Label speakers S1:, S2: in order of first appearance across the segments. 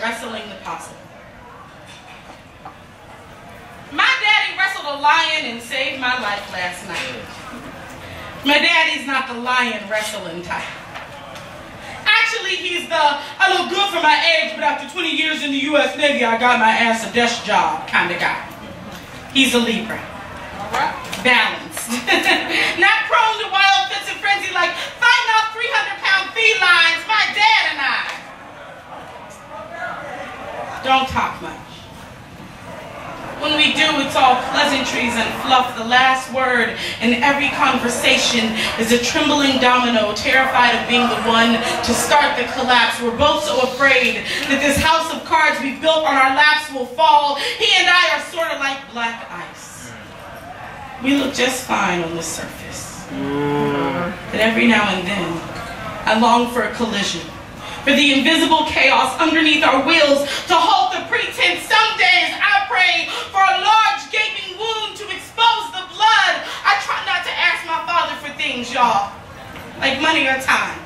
S1: Wrestling the possum. My daddy wrestled a lion and saved my life last night. My daddy's not the lion wrestling type. Actually, he's the, I look good for my age, but after 20 years in the U.S. Navy, I got my ass a desk job kind of guy. He's a Libra. Balanced. Not prone to wild fits and frenzy like fighting off 300-pound felines, my dad and I. Don't talk much. When we do, it's all pleasantries and fluff. The last word in every conversation is a trembling domino, terrified of being the one to start the collapse. We're both so afraid that this house of cards we built on our laps will fall. He and I are sort of like black ice. We look just fine on the surface. But every now and then, I long for a collision, for the invisible chaos underneath our wheels to halt the pretense. Some days I pray for a large gaping wound to expose the blood. I try not to ask my father for things, y'all, like money or time,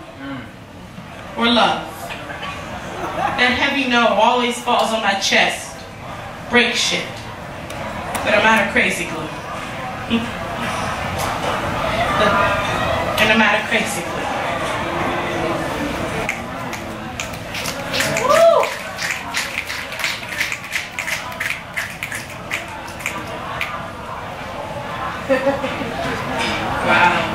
S1: or love. That heavy no always falls on my chest. Break shit. But I'm out of crazy glue. And I'm out of crazy glue. Wow.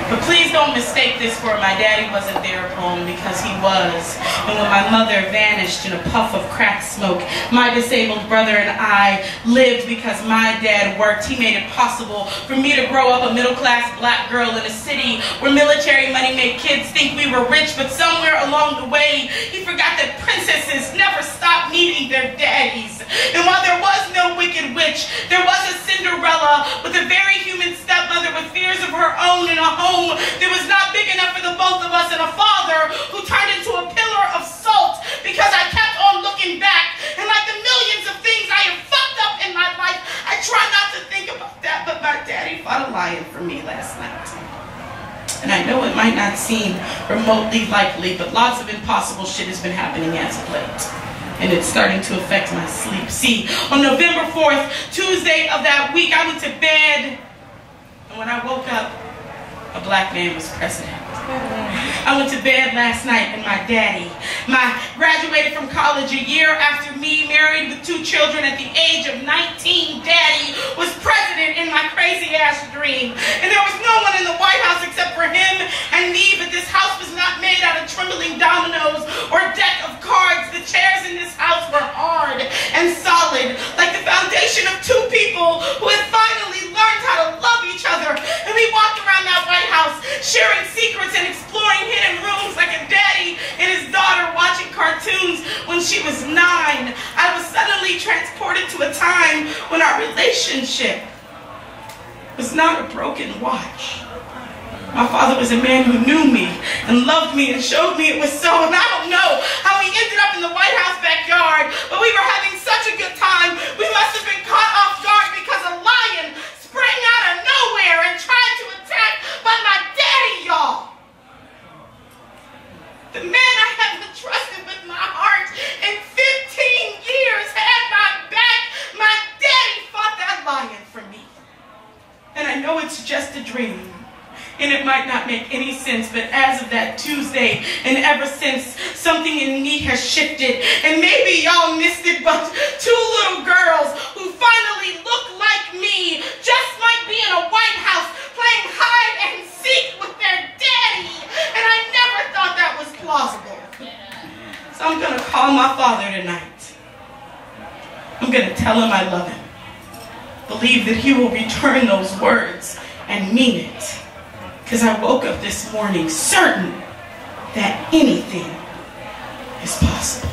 S1: But please don't mistake this for my daddy wasn't there poem, because he was. And when my mother vanished in a puff of crack smoke, my disabled brother and I lived because my dad worked. He made it possible for me to grow up a middle-class black girl in a city where military money made kids think we were rich, but somewhere along the way, he forgot that princesses never stopped needing their daddies. And while there was no wicked witch, there was a Cinderella with a very human stepmother with fears of her own in a home that was not big enough for the both of us, and a father who turned into a pillar of salt because I kept on looking back. And like the millions of things I have fucked up in my life, I try not to think about that, but my daddy fought a lion for me last night. And I know it might not seem remotely likely, but lots of impossible shit has been happening as of late. And it's starting to affect my sleep. See, on November 4th, Tuesday of that week, I went to bed, and when I woke up, a black man was president. I went to bed last night and my daddy, graduated from college a year after me, married with 2 children at the age of 19, daddy was president in my crazy ass dream. And there was no one in the White House except for him and me, but this house was not made out of trembling dominoes or a deck of cards. The chairs in this house were hard and solid, like the foundation of 2 people who had finally learned how to love each other. And we walked around that White House sharing secrets and exploring hidden rooms like a daddy and his daughter watching cartoons when she was 9. I was suddenly transported to a time when our relationship was not a broken watch. My father was a man who knew me and loved me and showed me it was so. And I don't know how we ended up in the White House backyard, but we were having such a good time. We must have been caught off guard because a lion sprang out of nowhere and tried to attack, but my daddy, y'all, the man I haven't trusted with my heart in 15 years, had my back. My daddy fought that lion for me. And I know it's just a dream, and it might not make any sense, but as of that Tuesday and ever since, something in me has shifted. And maybe y'all missed it, but 2 little girls who finally look like me just might be in a White House playing hide and seek with their daddy. And I never thought that was plausible. So I'm going to call my father tonight. I'm going to tell him I love him. Believe that he will return those words and mean it. Because I woke up this morning certain that anything is possible.